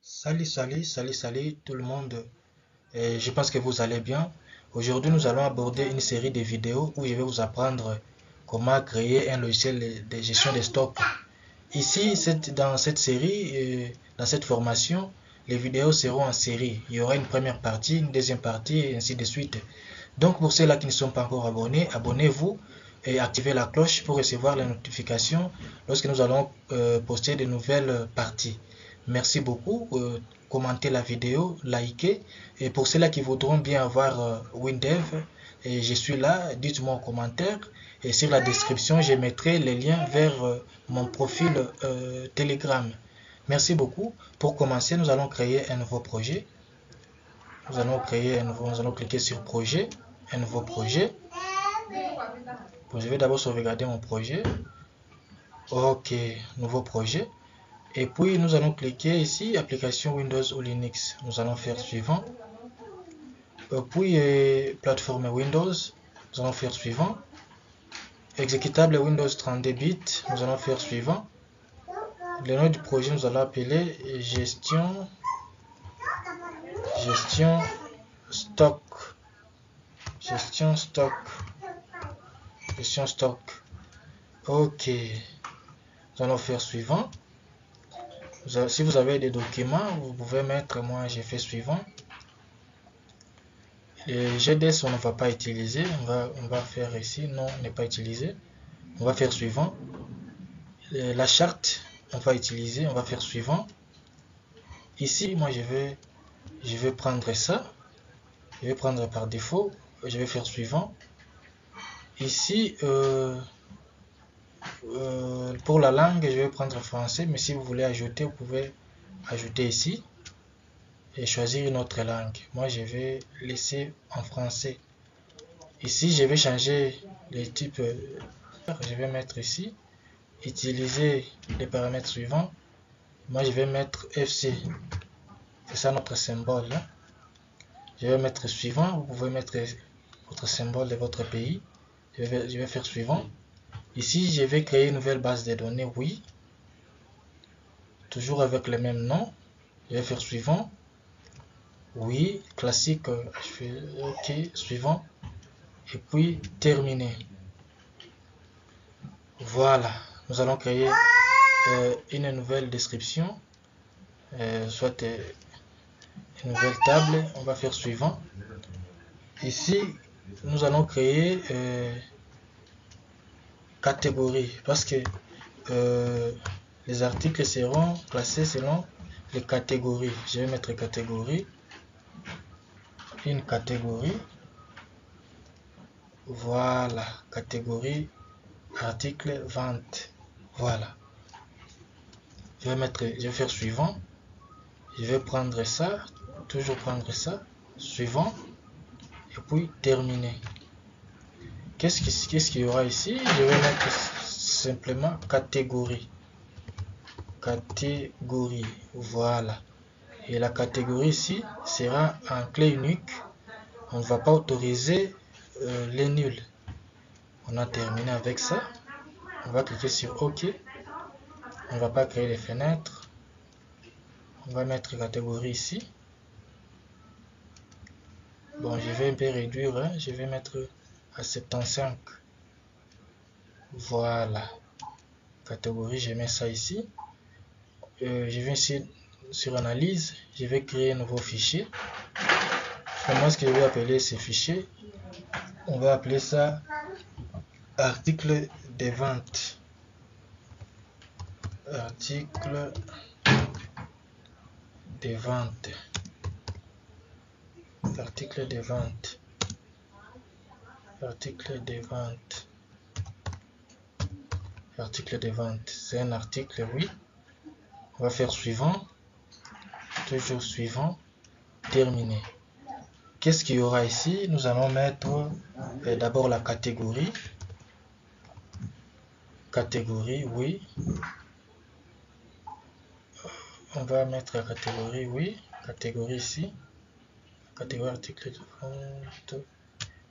Salut tout le monde. Je pense que vous allez bien. Aujourd'hui, nous allons aborder une série de vidéos où je vais vous apprendre comment créer un logiciel de gestion de stock. Ici, dans cette série, dans cette formation, les vidéos seront en série. Il y aura une première partie, une deuxième partie et ainsi de suite. Donc, pour ceux-là qui ne sont pas encore abonnés, abonnez-vous et activez la cloche pour recevoir les notifications lorsque nous allons poster de nouvelles parties. Merci beaucoup. Commentez la vidéo, likez. Et pour ceux-là qui voudront bien avoir WinDev, et je suis là, dites-moi en commentaire. Et sur la description, je mettrai les liens vers mon profil Telegram. Merci beaucoup. Pour commencer, nous allons créer un nouveau projet. Nous allons cliquer sur projet, un nouveau projet. Bon, je vais d'abord sauvegarder mon projet. Ok, nouveau projet. Et puis nous allons cliquer ici, application Windows ou Linux. Nous allons faire suivant. Puis plateforme Windows, nous allons faire suivant. Exécutable Windows 32 bits, nous allons faire suivant. Le nom du projet, nous allons appeler gestion stock. Gestion stock. Ok. Nous allons faire suivant. Si vous avez des documents, vous pouvez mettre, moi j'ai fait suivant. Le GDS on ne va pas utiliser, on va faire ici, non, n'est pas utilisé. On va faire suivant. La charte, on va utiliser, on va faire suivant. Ici, moi je vais prendre ça. Je vais prendre par défaut, je vais faire suivant. Ici, pour la langue, je vais prendre français, mais si vous voulez ajouter, vous pouvez ajouter ici et choisir une autre langue. Moi, je vais laisser en français. Ici, je vais changer les types. Je vais mettre ici, utiliser les paramètres suivants. Moi, je vais mettre FC. C'est ça notre symbole. Hein? Je vais mettre suivant. Vous pouvez mettre votre symbole de votre pays. Je vais faire suivant. Ici, je vais créer une nouvelle base de données. Oui. Toujours avec le même nom. Je vais faire suivant. Oui. Classique. Je fais OK. Suivant. Et puis terminer. Voilà. Nous allons créer une nouvelle description. Soit une nouvelle table. On va faire suivant. Ici, nous allons créer catégorie parce que les articles seront classés selon les catégories. Je vais mettre catégorie, une catégorie. Voilà, catégorie article vente. Voilà. Je vais faire suivant. Je vais prendre ça, toujours prendre ça, suivant, et puis terminer. Qu'est-ce qu'il y aura ici? Je vais mettre simplement catégorie. Catégorie, voilà. Et la catégorie ici sera en clé unique. On ne va pas autoriser les nuls. On a terminé avec ça. On va cliquer sur OK. On ne va pas créer les fenêtres. On va mettre catégorie ici. Bon, je vais un peu réduire. Hein. Je vais mettre à 75. Voilà. Catégorie, je mets ça ici. Je vais ici sur analyse. Je vais créer un nouveau fichier. Moi, ce que je vais appeler ce fichier, on va appeler ça article des ventes. Article des ventes. Article des ventes. Article des ventes. Article des ventes. C'est un article, oui. On va faire suivant. Toujours suivant. Terminé. Qu'est-ce qu'il y aura ici? Nous allons mettre d'abord la catégorie. Catégorie, oui. On va mettre la catégorie, oui. Catégorie ici. Catégorie article de vente.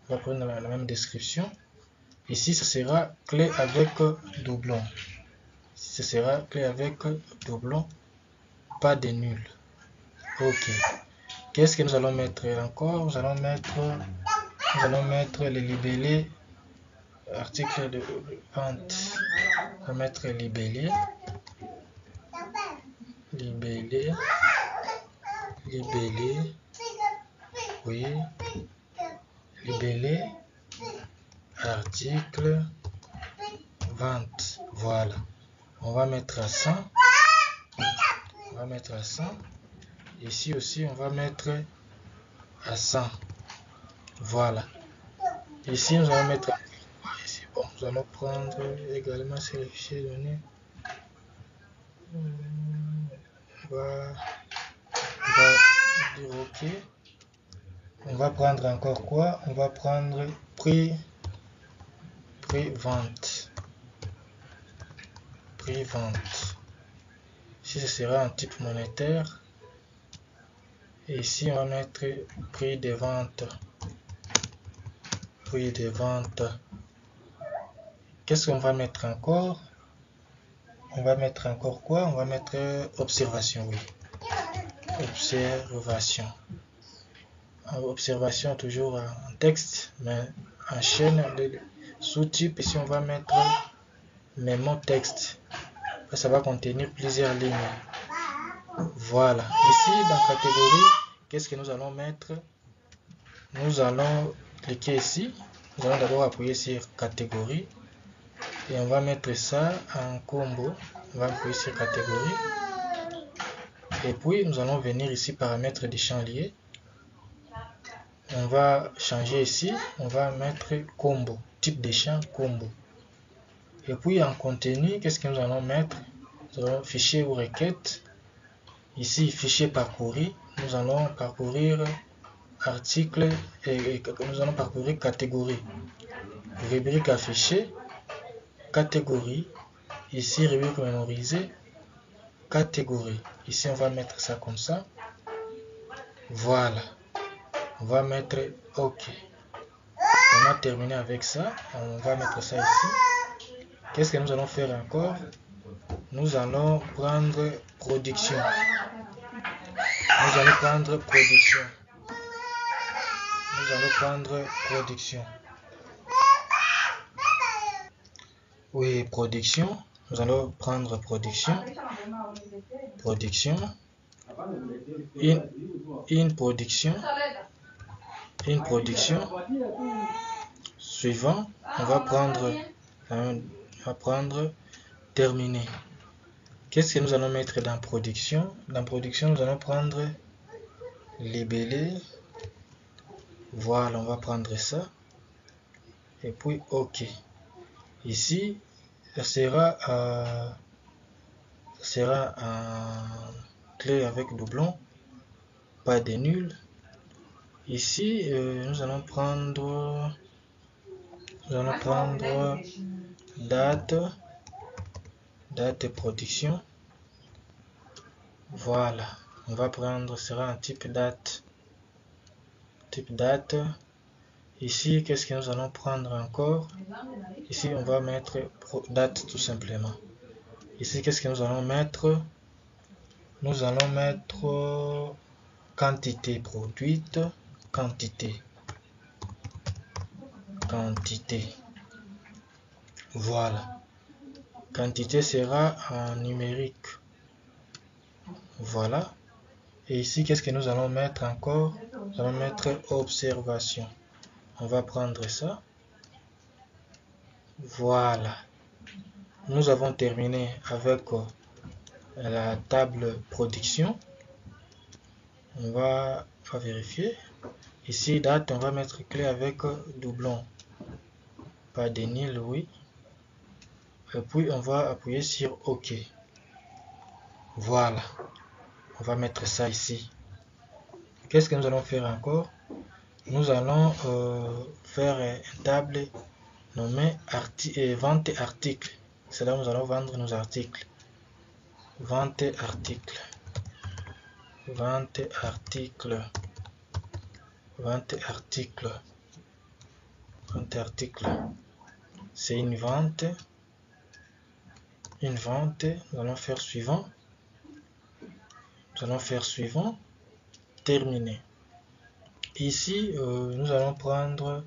On va prendre la même description. Ici, ce sera clé avec doublon. Ce sera clé avec doublon. Pas de nul. OK. Qu'est-ce que nous allons mettre encore? Nous allons mettre les libellés, article de vente. On va mettre libellé, oui, libellé, article, vente. Voilà. On va mettre à 100. On va mettre à 100. Ici aussi, on va mettre à 100. Voilà. Ici, nous allons mettre ici. Bon, nous allons prendre également sur les fichiers donnés. On va dire OK. On va prendre encore quoi? On va prendre prix vente. Prix vente. Ici, ce sera un type monétaire. Et ici, on va mettre prix de vente. Prix de vente. Qu'est-ce qu'on va mettre encore? On va mettre encore quoi? On va mettre observation, oui. Observation. Observation toujours en texte, mais en chaîne de sous-type. Ici, on va mettre mémo texte. Ça va contenir plusieurs lignes. Voilà. Ici, dans catégorie, qu'est-ce que nous allons mettre? Nous allons cliquer ici. Nous allons d'abord appuyer sur catégorie. Et on va mettre ça en combo. On va appuyer sur catégorie. Et puis, nous allons venir ici, paramètres des champs liés. On va changer ici. On va mettre combo. Type de champ combo. Et puis, en contenu, qu'est-ce que nous allons mettre? Nous allons fichier ou requête. Ici, fichier parcouru. Nous allons parcourir article et nous allons parcourir catégorie. Rubrique affichée. Catégorie. Ici, rubrique mémorisée. Catégorie. Ici, on va mettre ça comme ça. Voilà. On va mettre OK. On a terminé avec ça. On va mettre ça ici. Qu'est-ce que nous allons faire encore? Nous allons prendre production. Nous allons prendre production. Nous allons prendre production. Oui, production. Nous allons prendre production. Production. Une production. Une production. Suivant, on va prendre terminer. Qu'est-ce que nous allons mettre dans production? Dans production, nous allons prendre libellé. Voilà, on va prendre ça. Et puis OK. Ici, ça sera un clé avec doublon, pas de nul. Ici, nous allons prendre date de production. Voilà, on va prendre, sera un type date. Ici, qu'est-ce que nous allons prendre encore? Ici, on va mettre date tout simplement. Ici, qu'est-ce que nous allons mettre? Nous allons mettre quantité produite, quantité. Voilà. Quantité sera en numérique. Voilà. Et ici, qu'est-ce que nous allons mettre encore? Nous allons mettre observation. On va prendre ça. Voilà. Nous avons terminé avec la table production. On va vérifier. Ici, date, on va mettre clé avec doublon. Pas de nil, oui. Et puis, on va appuyer sur OK. Voilà. On va mettre ça ici. Qu'est-ce que nous allons faire encore? Nous allons faire une table nommée vente article. C'est là où nous allons vendre nos articles. Vente article. C'est une vente. Nous allons faire suivant. terminé. Ici, nous allons prendre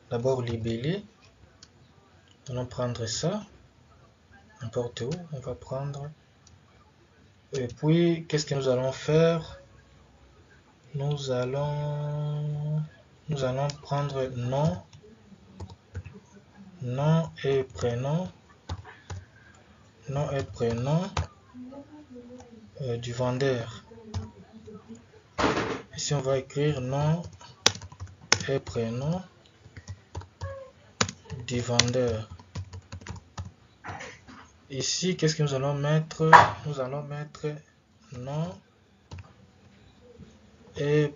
d'abord libellé. Nous allons prendre ça, n'importe où, on va prendre. Et puis, qu'est-ce que nous allons faire? Nous allons prendre nom et prénom du vendeur. Ici, on va écrire nom et prénom du vendeur. Ici, qu'est-ce que nous allons mettre? Nous allons mettre nom et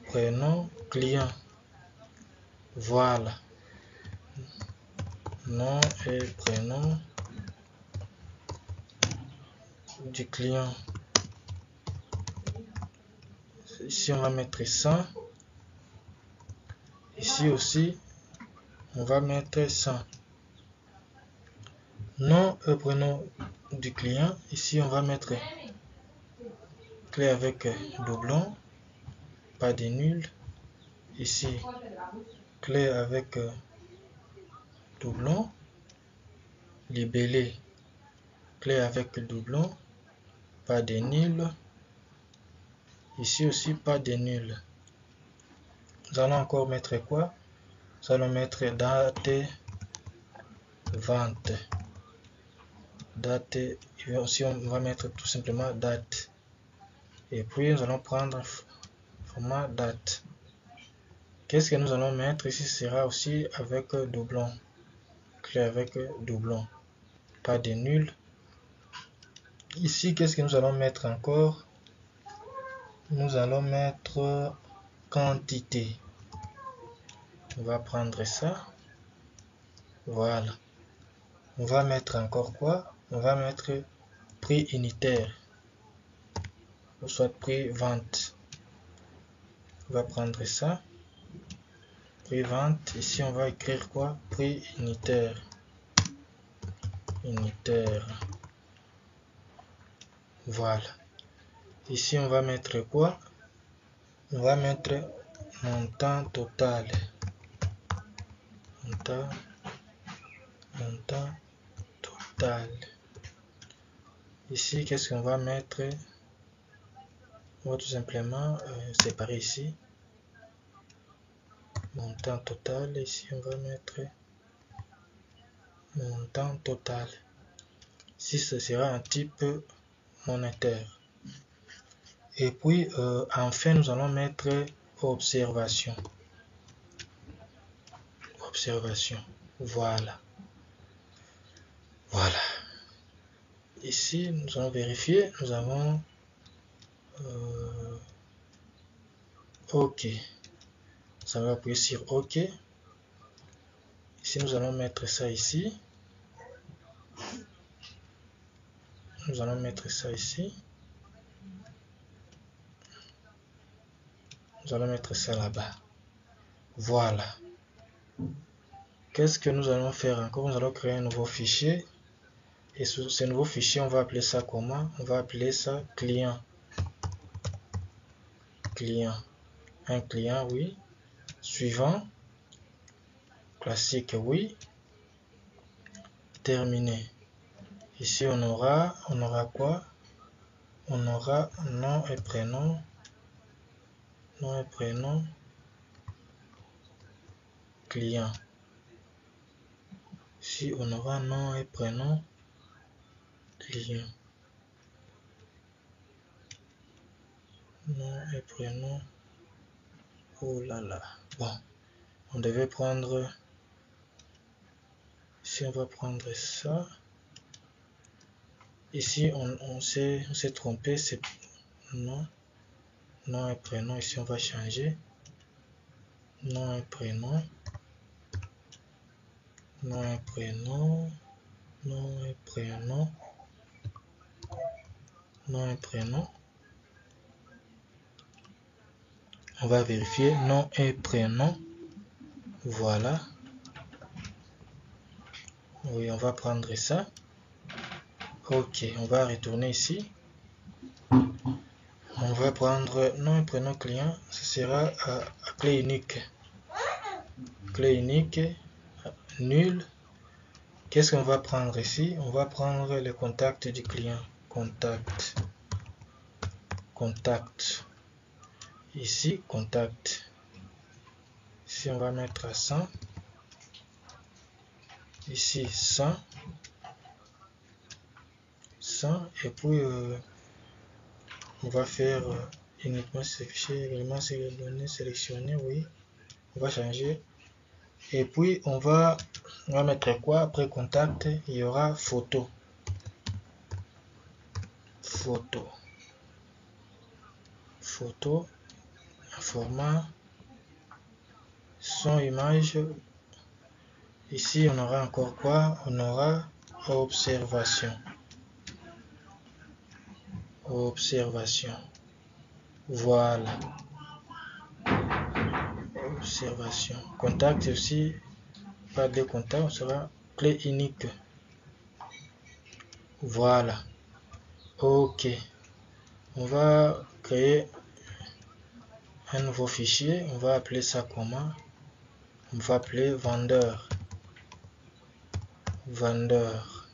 prénom client. Voilà. Nom et prénom du client. Ici, on va mettre ça. Ici aussi, on va mettre ça. Nom et prénom du client. Ici, on va mettre clé avec doublon, pas de nul. Ici, clé avec doublon, libellé, clé avec doublon, pas de nul. Ici aussi, pas de nul. Nous allons encore mettre quoi? Nous allons mettre date, vente. Date, aussi on va mettre tout simplement date. Et puis nous allons prendre format date. Qu'est-ce que nous allons mettre ici? Sera aussi avec doublon. Clé avec doublon. Pas de nul. Ici, qu'est-ce que nous allons mettre encore? Nous allons mettre quantité. On va prendre ça. Voilà. On va mettre encore quoi? On va mettre prix unitaire. Ou soit prix vente. On va prendre ça. Prix vente. Ici, on va écrire quoi? Prix unitaire. Unitaire. Voilà. Ici, on va mettre quoi? On va mettre montant total. Montant total. Ici, qu'est-ce qu'on va mettre? On va tout simplement séparer ici. Montant total. Ici, on va mettre montant total. Ici, ce sera un type monétaire. Et puis, enfin, nous allons mettre observation. Observation. Voilà. Voilà. Ici, nous allons vérifier. Nous avons OK. Ça va appuyer sur OK. Ici, nous allons mettre ça ici. Nous allons mettre ça ici. Nous allons mettre ça là-bas. Voilà. Qu'est-ce que nous allons faire encore? Nous allons créer un nouveau fichier. Et sur ce nouveau fichier, on va appeler ça comment? On va appeler ça client. Client. Un client, oui. Suivant. Classique, oui. Terminé. Ici, on aura quoi? On aura nom et prénom. Nom et prénom. Client. Ici, on aura nom et prénom. Client. Nom et prénom. Oh là là. Bon. On devait prendre. Ici, on va prendre ça. Ici, on s'est trompé. C'est nom. Nom et prénom. Ici, on va changer. Nom et prénom. Nom et prénom. Nom et prénom. Nom et prénom. On va vérifier nom et prénom. Voilà. Oui, on va prendre ça. Ok, on va retourner ici. On va prendre nom et prénom client. Ce sera à clé unique. Clé unique, nul. Qu'est-ce qu'on va prendre ici? On va prendre le contact du client. Contact. Contact. Ici, contact. Ici, on va mettre à 100. Ici, 100. 100. Et puis, on va faire uniquement sélectionner, également c'est les données sélectionnées, oui. On va changer. Et puis, on va mettre quoi? Après contact, il y aura photo. Photo. Photo. Format. Son, image. Ici, on aura encore quoi? On aura observation. Observation. Voilà. Observation. Contact aussi. Pas de contact, on sera clé unique. Voilà. Ok. On va créer un nouveau fichier. On va appeler ça comment? On va appeler vendeur. Vendeur.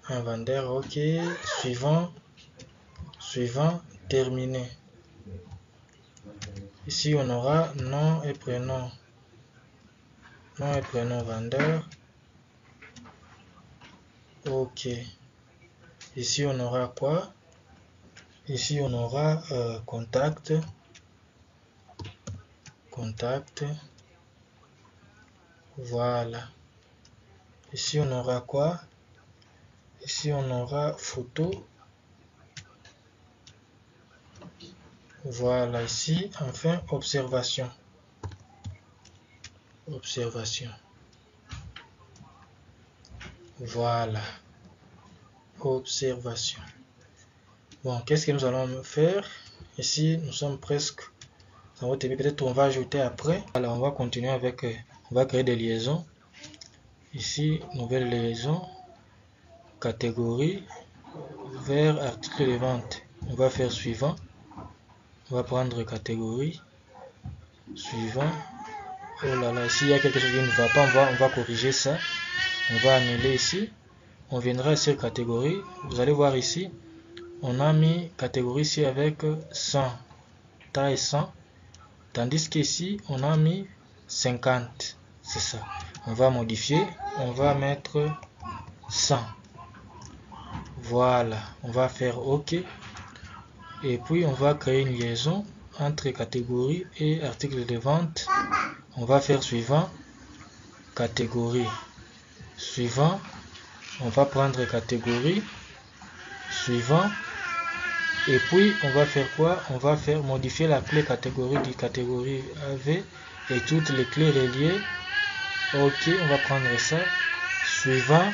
Un vendeur, ok. Suivant. Suivant. Terminé. Ici, on aura nom et prénom. Nom et prénom vendeur. Ok. Ici, on aura quoi? Ici, on aura contact. Contact. Voilà. Ici, on aura quoi? Ici, on aura photo. Voilà, ici, enfin, observation. Observation. Voilà. Observation. Bon, qu'est-ce que nous allons faire? Ici, nous sommes presque dans votre début. Peut-être on va ajouter après. Alors, on va continuer avec... on va créer des liaisons. Ici, nouvelle liaison. Catégorie. Vers article de vente. On va faire suivant. On va prendre catégorie. Suivant. Oh là là, ici il y a quelque chose qui ne va pas, on va corriger ça. On va annuler ici. On viendra sur catégorie. Vous allez voir ici, on a mis catégorie ici avec 100, taille 100. Tandis qu'ici, on a mis 50. C'est ça. On va modifier. On va mettre 100. Voilà. On va faire OK. Et puis, on va créer une liaison entre catégorie et article de vente. On va faire suivant. Catégorie. Suivant. On va prendre catégorie. Suivant. Et puis, on va faire quoi? On va faire modifier la clé catégorie du catégorie AV et toutes les clés reliées. OK, on va prendre ça. Suivant.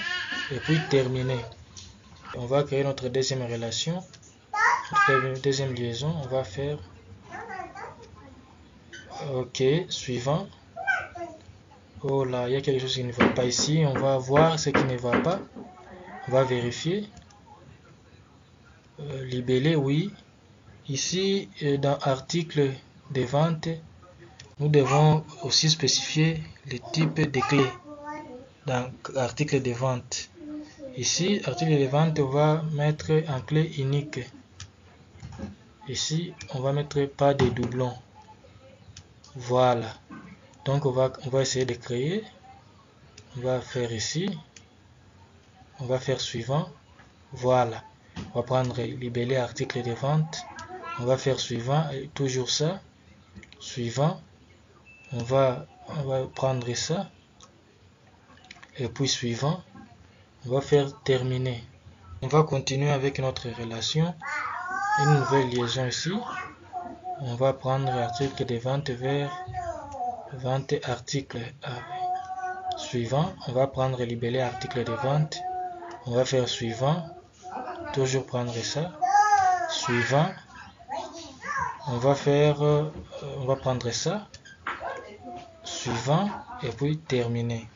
Et puis, terminer. On va créer notre deuxième relation. Notre deuxième liaison. On va faire OK, suivant. Oh là, il y a quelque chose qui ne va pas ici. On va voir ce qui ne va pas. On va vérifier. Libellé, oui. Ici, dans article de vente, nous devons aussi spécifier le type de clé dans article de vente. Ici, article de vente, on va mettre en clé unique. Ici, on va mettre pas de doublons. Voilà. Donc, on va essayer de créer. On va faire ici. On va faire suivant. Voilà. On va prendre libellé article de vente. On va faire suivant. Et toujours ça. Suivant. On va prendre ça. Et puis suivant. On va faire terminer. On va continuer avec notre relation. Une nouvelle liaison ici. On va prendre article de vente vers vente article suivant. On va prendre libellé article de vente. On va faire suivant. Toujours prendre ça. Suivant. On va faire on va prendre ça. Suivant et puis terminer.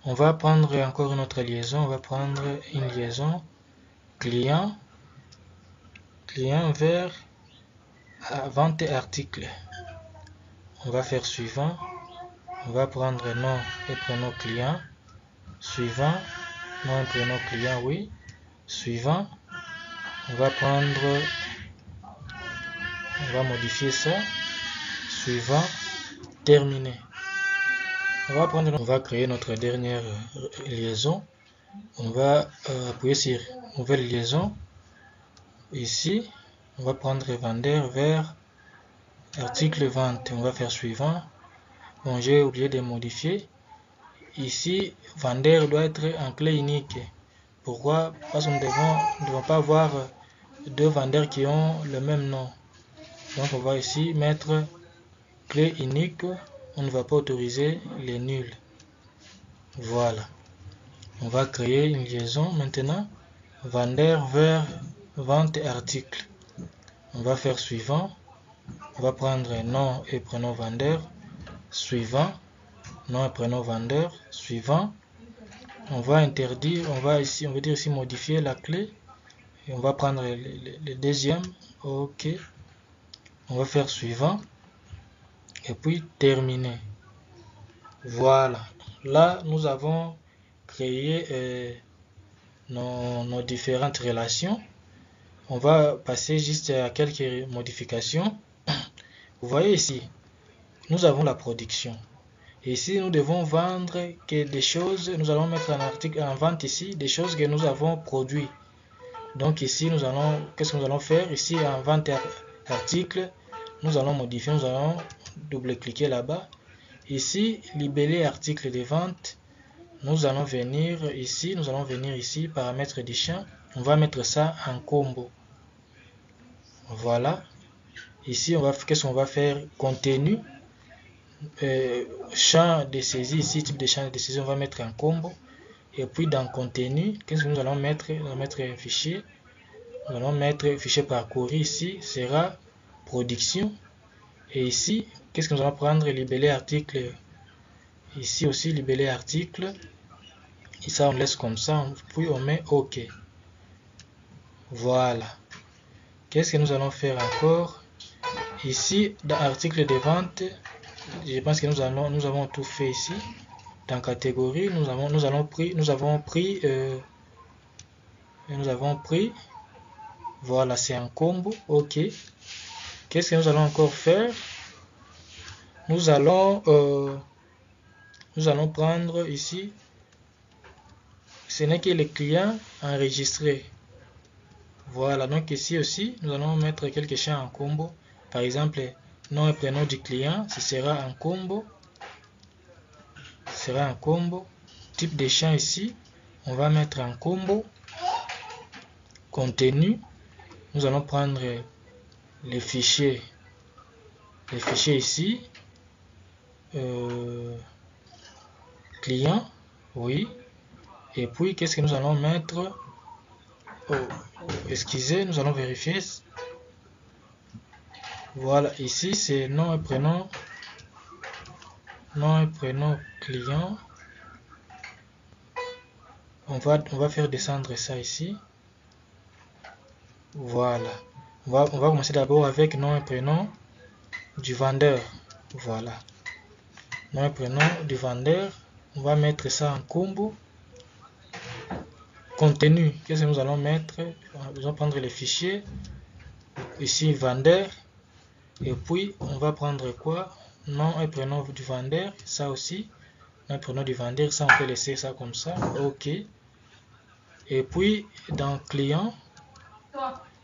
On va prendre encore une autre liaison. On va prendre une liaison client vers vente et article. On va faire suivant. On va prendre nom et prénom client. Suivant. Nom et prénom client, oui. Suivant. On va modifier ça. Suivant. Terminé. On va créer notre dernière liaison. On va appuyer sur nouvelle liaison. Ici, on va prendre vendeur vers article vente. On va faire suivant. Bon, j'ai oublié de modifier. Ici, vendeur doit être en clé unique. Pourquoi? Parce que nous ne devons pas avoir deux vendeurs qui ont le même nom. Donc, on va ici mettre clé unique. On ne va pas autoriser les nuls. Voilà. On va créer une liaison maintenant. Vendeur vers vente et article. On va faire suivant. On va prendre nom et prénom vendeur. Suivant. Nom et prénom vendeur. Suivant. On va interdire. On va dire ici modifier la clé. Et on va prendre le deuxième. OK. On va faire suivant. Et puis terminer. Voilà. Là, nous avons créé nos différentes relations. On va passer juste à quelques modifications. Vous voyez ici, nous avons la production. Et ici, nous devons vendre que des choses. Nous allons mettre un article en vente ici, des choses que nous avons produites. Donc ici, qu'est-ce que nous allons faire? Ici, en vente article, nous allons modifier, nous allons double-cliquer là-bas. Ici, libeller article de vente. Nous allons venir ici, paramètres du champ. On va mettre ça en combo. Voilà. Ici, qu'est-ce qu'on va faire? Contenu. Champ de saisie, ici, type de champ de saisie, on va mettre en combo. Et puis dans contenu, qu'est-ce que nous allons mettre? On va mettre un fichier. Nous allons mettre fichier parcouru ici, sera production. Et ici, qu'est-ce que nous allons prendre? Libeller article. Ici aussi, libeller article. Et ça, on laisse comme ça. Puis on met OK. Voilà. Qu'est-ce que nous allons faire encore? Ici, dans article de vente, je pense que nous avons tout fait ici. Dans catégorie, nous avons pris. Voilà, c'est un combo. OK. Qu'est-ce que nous allons encore faire? Nous allons prendre ici. Ce n'est que les clients enregistrés. Voilà, donc ici aussi, nous allons mettre quelques champs en combo. Par exemple, nom et prénom du client, ce sera un combo. Type de champ ici, on va mettre en combo. Contenu, nous allons prendre les fichiers ici. Client, oui. Et puis, qu'est-ce que nous allons mettre? Excusez, nous allons vérifier. Voilà, ici c'est nom et prénom client. On va faire descendre ça ici. Voilà. On va commencer d'abord avec nom et prénom du vendeur. Voilà. Nom et prénom du vendeur. On va mettre ça en combo. Contenu. Qu'est-ce que nous allons mettre? Nous allons prendre les fichiers. Ici, vendeur. Et puis, on va prendre quoi? Nom et prénom du vendeur. Ça aussi. Nom et prénom du vendeur. Ça, on peut laisser ça comme ça. OK. Et puis, dans client,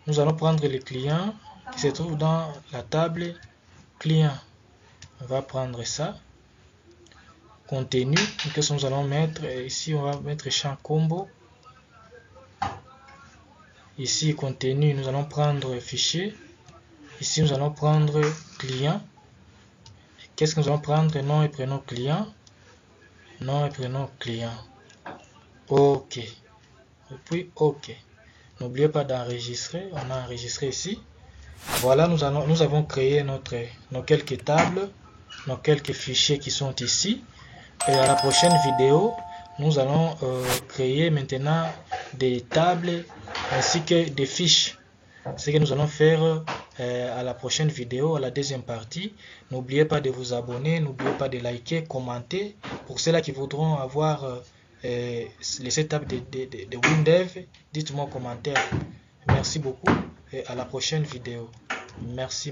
nous allons prendre les clients qui se trouvent dans la table client. On va prendre ça. Contenu. Qu'est-ce que nous allons mettre? Ici, on va mettre champ combo. Ici, contenu, nous allons prendre fichier. Ici, nous allons prendre client. Qu'est-ce que nous allons prendre? Nom et prénom client. Nom et prénom client. OK. Et puis, OK. N'oubliez pas d'enregistrer. On a enregistré ici. Voilà, nous avons créé nos quelques tables, nos quelques fichiers qui sont ici. Et à la prochaine vidéo, nous allons créer maintenant des tables ainsi que des fiches. Ce que nous allons faire à la prochaine vidéo, à la deuxième partie. N'oubliez pas de vous abonner, n'oubliez pas de liker, commenter. Pour ceux-là qui voudront avoir les setups de WinDev, dites-moi en commentaire. Merci beaucoup et à la prochaine vidéo. Merci.